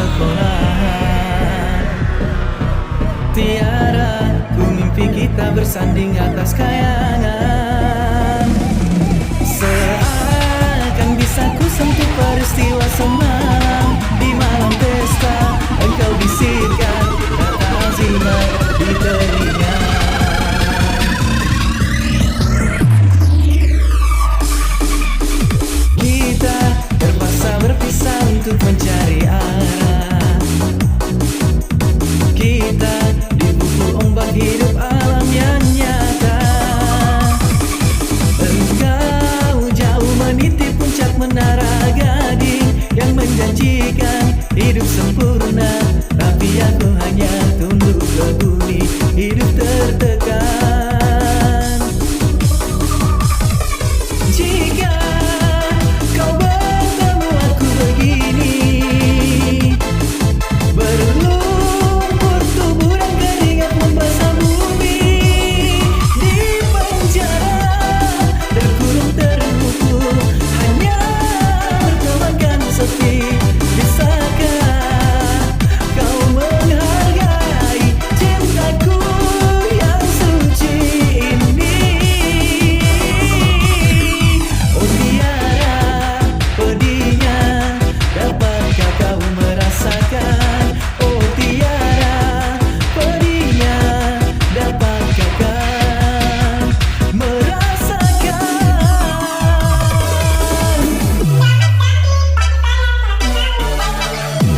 sekolahan. Tiara, ku mimpi kita bersanding atas kayangan. Seakan bisa ku sentuh peristiwa semalam. Di malam pesta, engkau bisikkan kata azimat di telinga. Kita terpaksa berpisah untuk mencari arah. Kita dipukul ombak hidup alam yang nyata. Engkau jauh meniti puncak menara gading yang menjanjikan hidup sempurna, tapi aku hanya tunduk ke bumi, hidup tertekan. Jika kau bertemu aku begini, berlumpur tubuh dan keringat membasah bumi. Di penjara terkurung terhukum, hanya bertemankan sepi. Bisakah kau menghargai cintaku yang suci ini? Oh tiara, pedihnya dapatkah kau merasakan? Oh tiara, pedihnya dapatkah kau merasakan?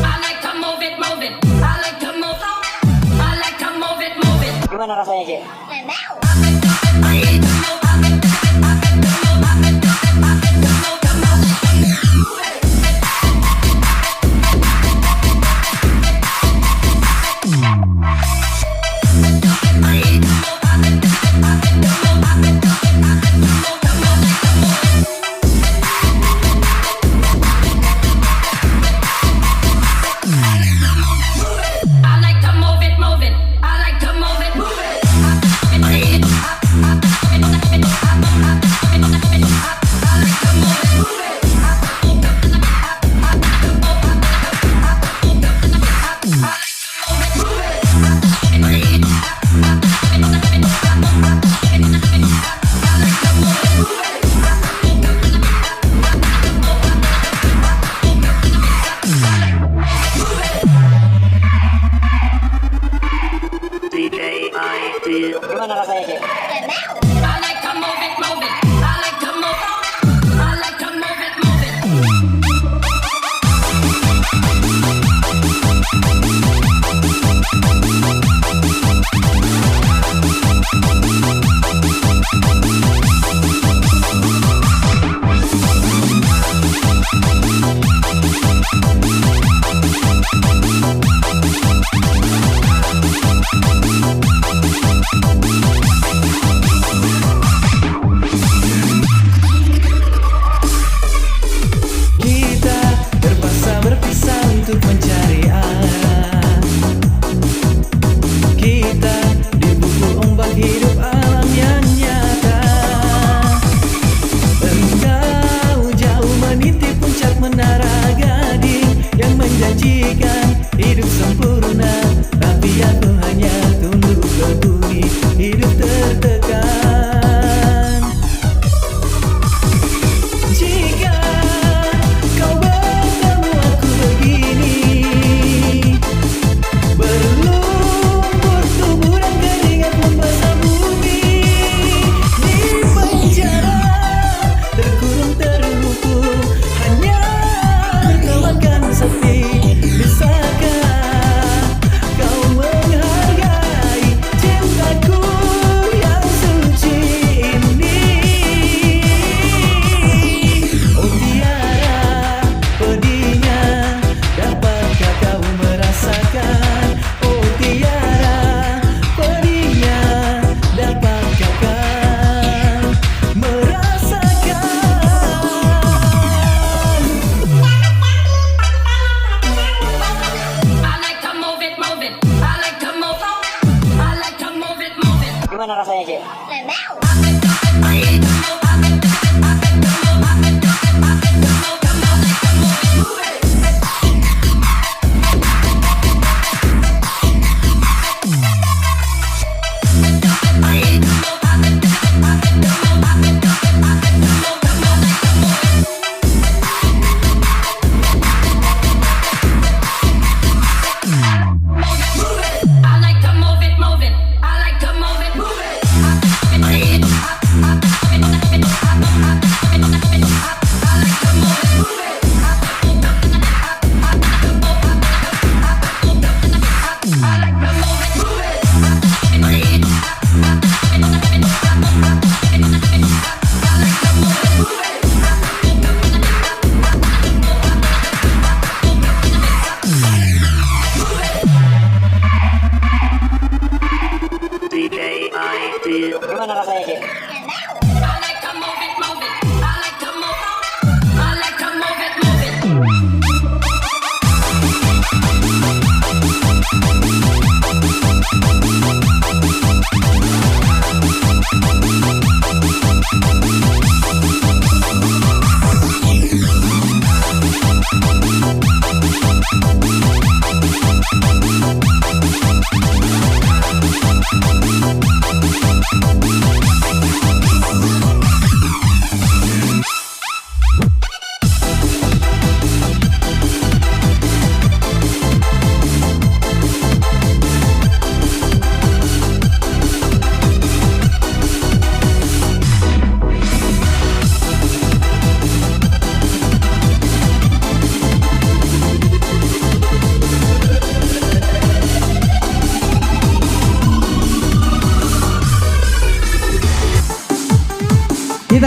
I like to move it, move it. I like to move. I like to move it, move it. Gimana rasanya, Cek? I like to move it, move it. I like to move it, move it.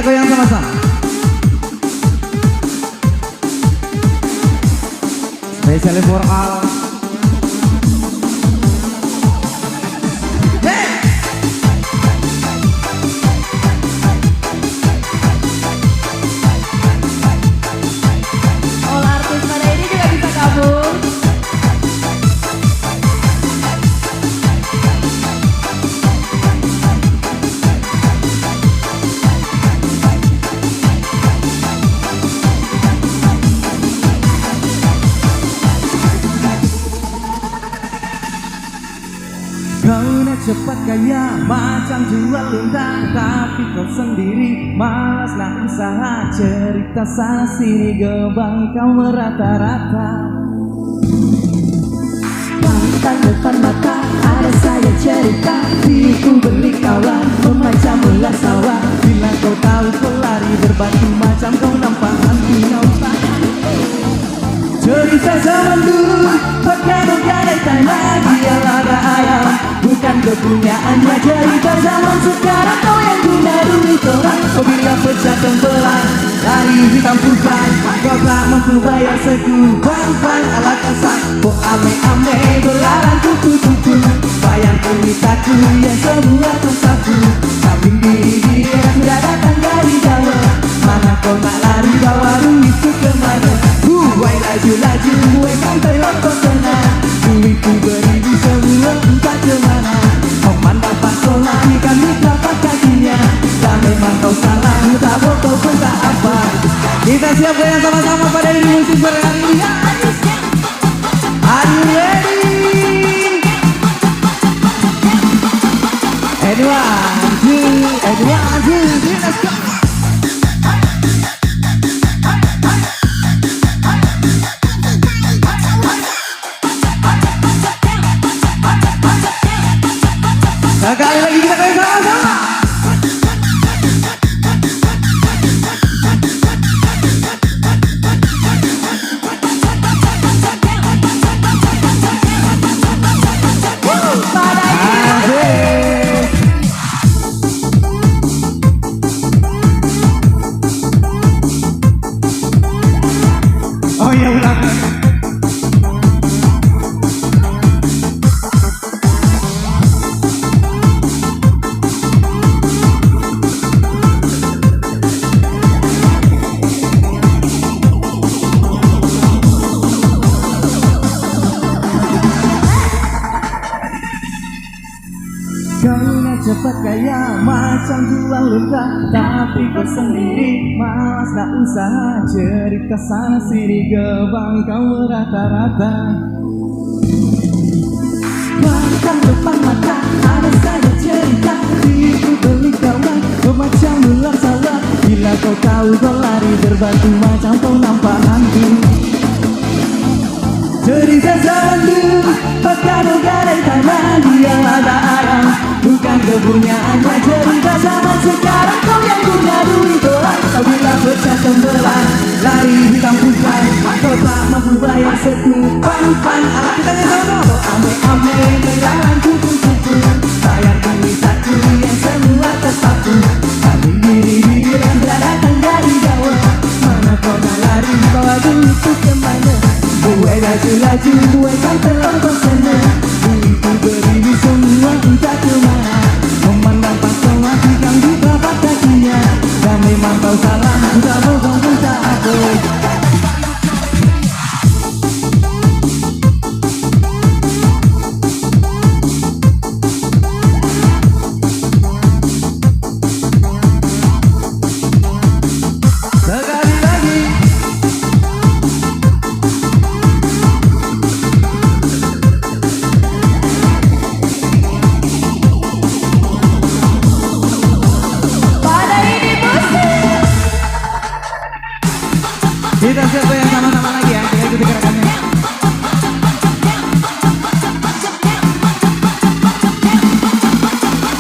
goyang sama-sama. Spesial for all. All artis pada ini juga bisa gabung. Kau nak cepat kaya macam jual unta, tapi kau sendiri malas nak usaha. Cerita sana sini gebang kau merata-rata. Pantang depan mata ada saya cerita, diriku beli kawan memacam ulas sawah. Bila kau tahu kau lari berbatu macam kau nampak hantu nyauta. Cerita zaman dulu pakai bergadai tanah, dia lada ayam bukan kepunyaannya. Cerita zaman sekarang kau yang guna duit orang. Kau bila pecah tembelan lari hitam putih, kau tak mampu bayar sekubang ala kasar. Kau ame-ame belalang kuku-kuku, bayang ceritaku yang semua tersapu. Kambing diri yang sudah datang dari Jawa, mana kau nak lari bawa duit itu kemana? Buai laju-laju buai kantor kau senang, duitku beribu semua entah kemana. Memandang pasola ikan di telapak kakinya, dan memang kau salah tak botol pun tak apa. Kita siap goyang sama-sama pada ini musik sore hari ini. Are you ready? And one, two, let's go. Sekali lagi kita goyang sama-sama. Oh iya ulang. Kau nak cepat kaya macam jual unta, tapi kau sendiri malas nak usaha. Cerita sana sini gebang kau merata-rata. Pantang depan mata ada saya cerita, diriku beli kawan memacam ular sawah. Bila kau tahu kau lari berbatu macam kau nampak hantu. Cerita zaman dulu pakai bergadai tanah, dia ada ayam bukan kepunyaannya. Cerita zaman sekarang kau yang guna duit orang. Kau bila pecah tembelan lari hitam putih, kau tak mampu bayar sekupang ala kita sama. Kau ame-ame berjalan kupu-kupu, bayar duit satu yang semua tersapu. Kambing diri yang datang dari Jawa, mana kau nak lari bawa duit itu kemana? Buai laju-laju buai kantor kau senang, duitku beribu semua entah kemana. Memandang pasola ikan di telapak kakinya, dan memang kau salah sudah bohong pun tak apa. Sekali lagi. Pada ini musik. Kita siap goyang sama-sama lagi ya. Kita ikuti gerakannya.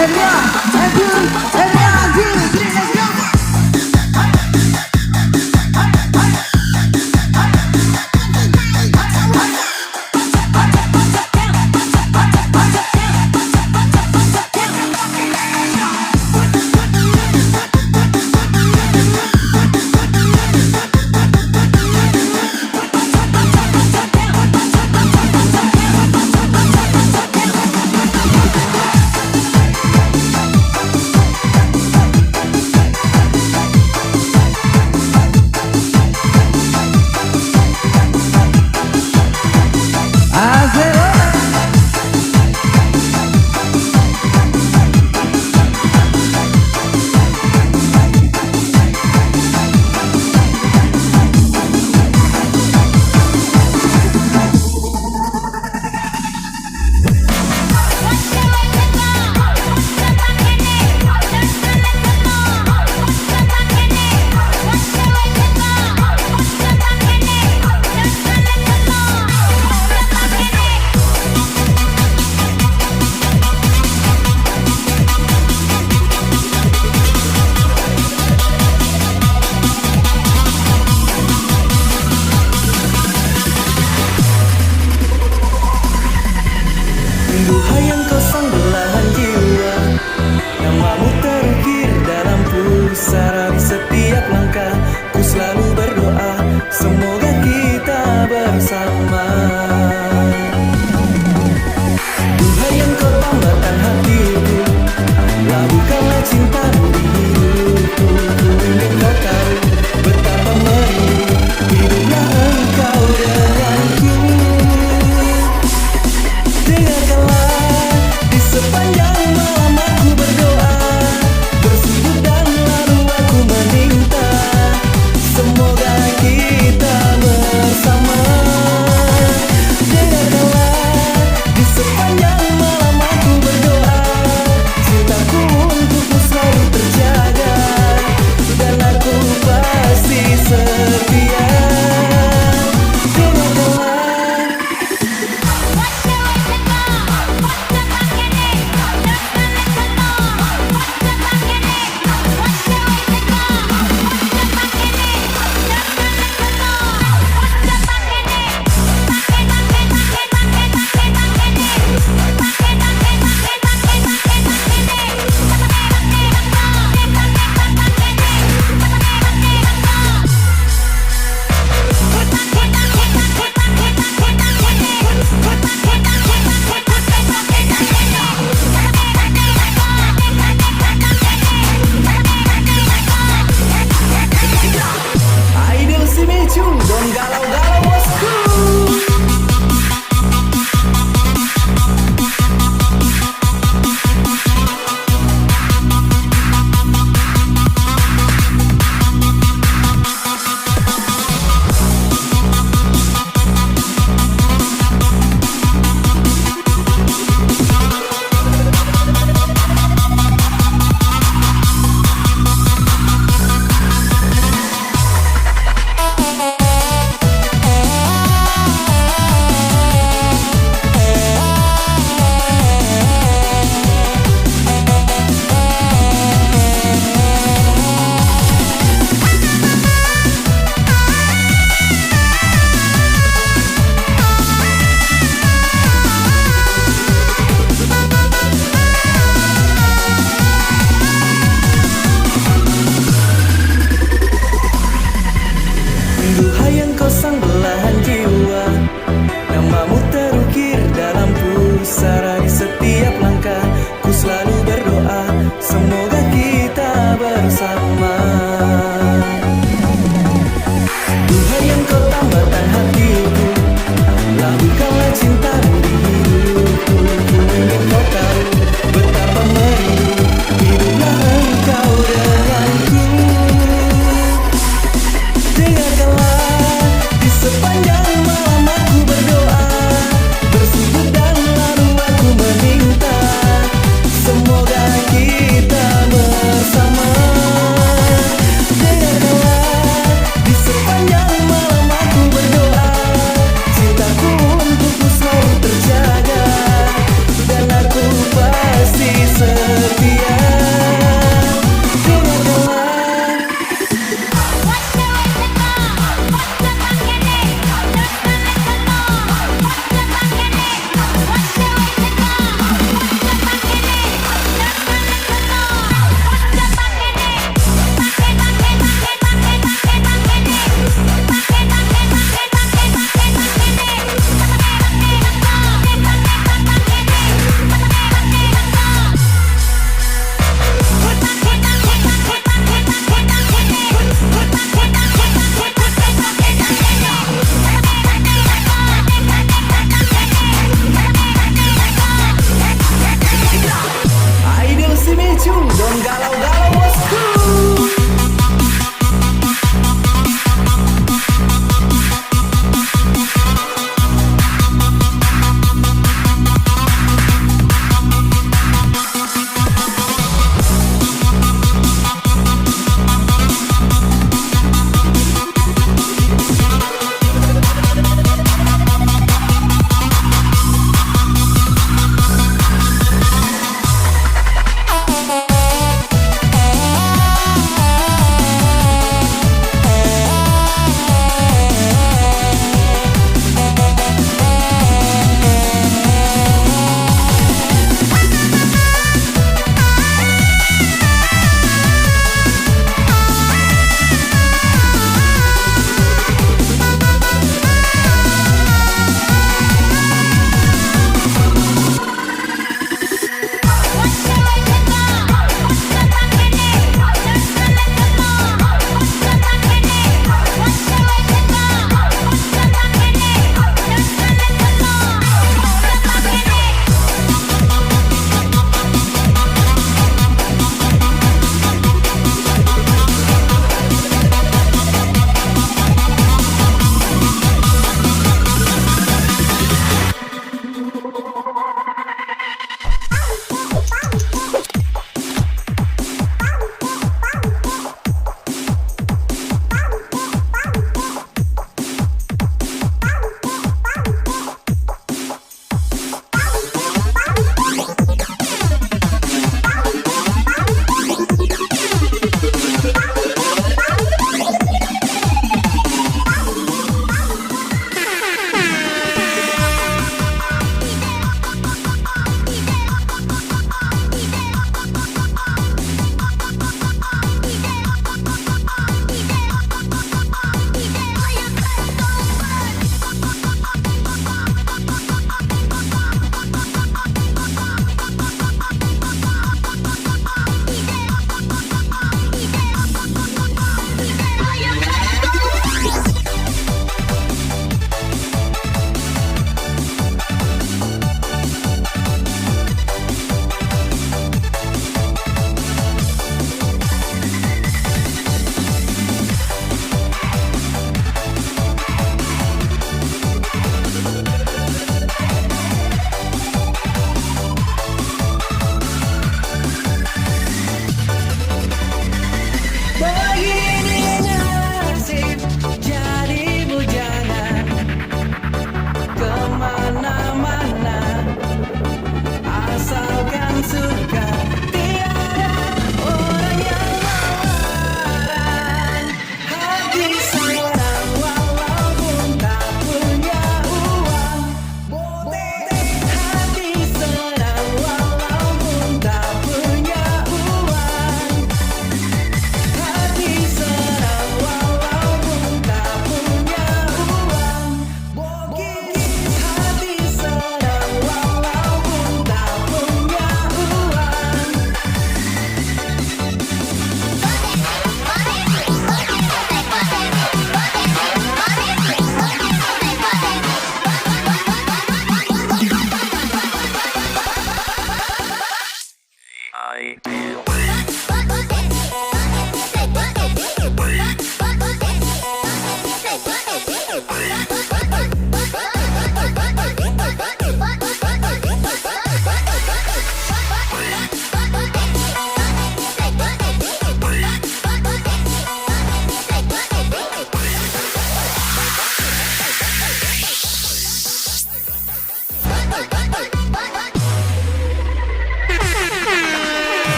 And one, and two, three, let's go. Cung, don galau-galau bosku. Duhai engkau sang belahan jiwa, namamu terukir dalam pusara. Di setiap langkah ku selalu berdoa, semoga kita bersama. Duhai engkau tambatan hatiku, lakukanlah cintamu di hidupku. Ku ingin kau tahu betapa merindu hiduplah engkau denganku. Dengarkanlah di sepanjang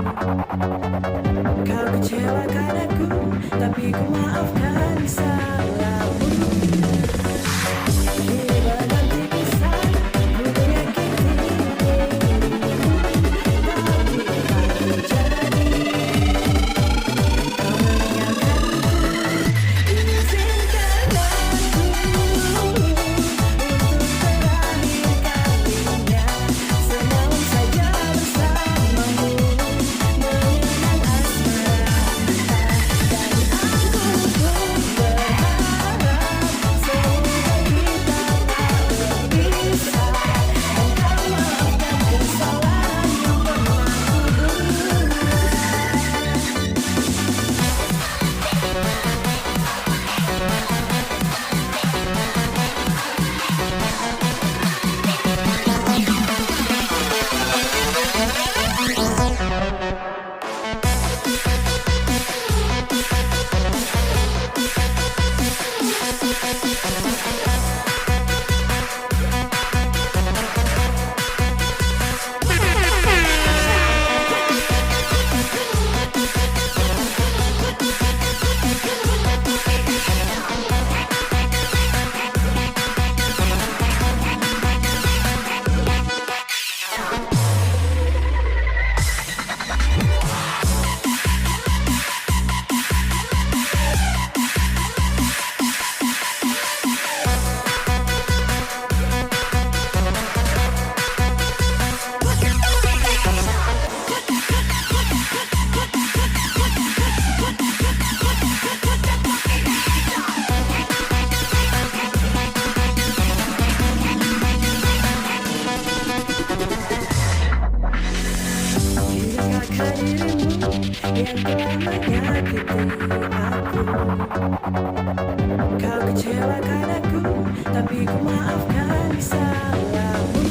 Kau kecewakan aku, tapi ku maafkan salahmu. Kini berganti kisah, ku meyakini tapi tak terjadi. Kau meninggalkanku, izinkan aku untuk terakhir kalinya semalam saja bersamamu, mengenang asmara. Dan aku pun berharap semoga kita tak berpisah, dan kau maafkan kesalahan yang pernah ku buat. Tidakkah dirimu yang telah menyakiti aku? Kau kecewakan aku, tapi ku maafkan salahmu.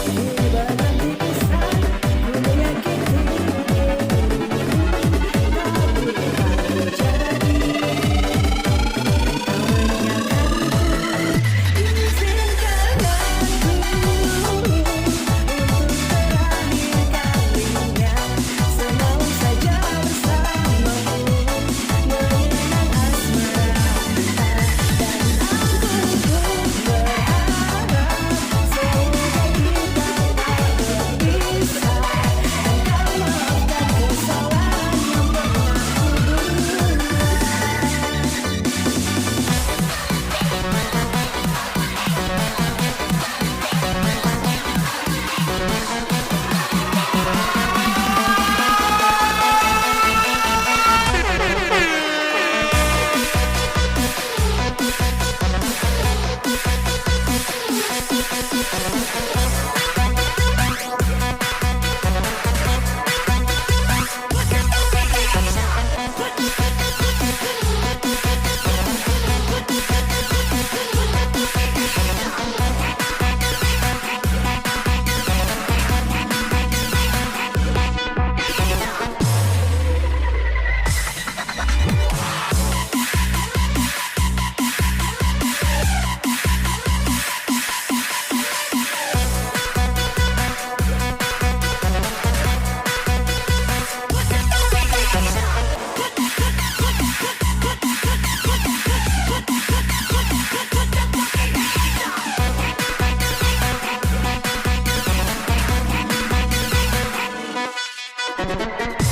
Kini berganti kisah, ku meyakini tapi tak terjadi. Kau meninggalkanku, izinkan aku untuk terakhir kalinya semalam saja bersamamu, mengenang asmara. Dan aku pun berharap semoga kita tak berpisah, dan kau maafkan kesalahan yang pernah ku buat. Thank you.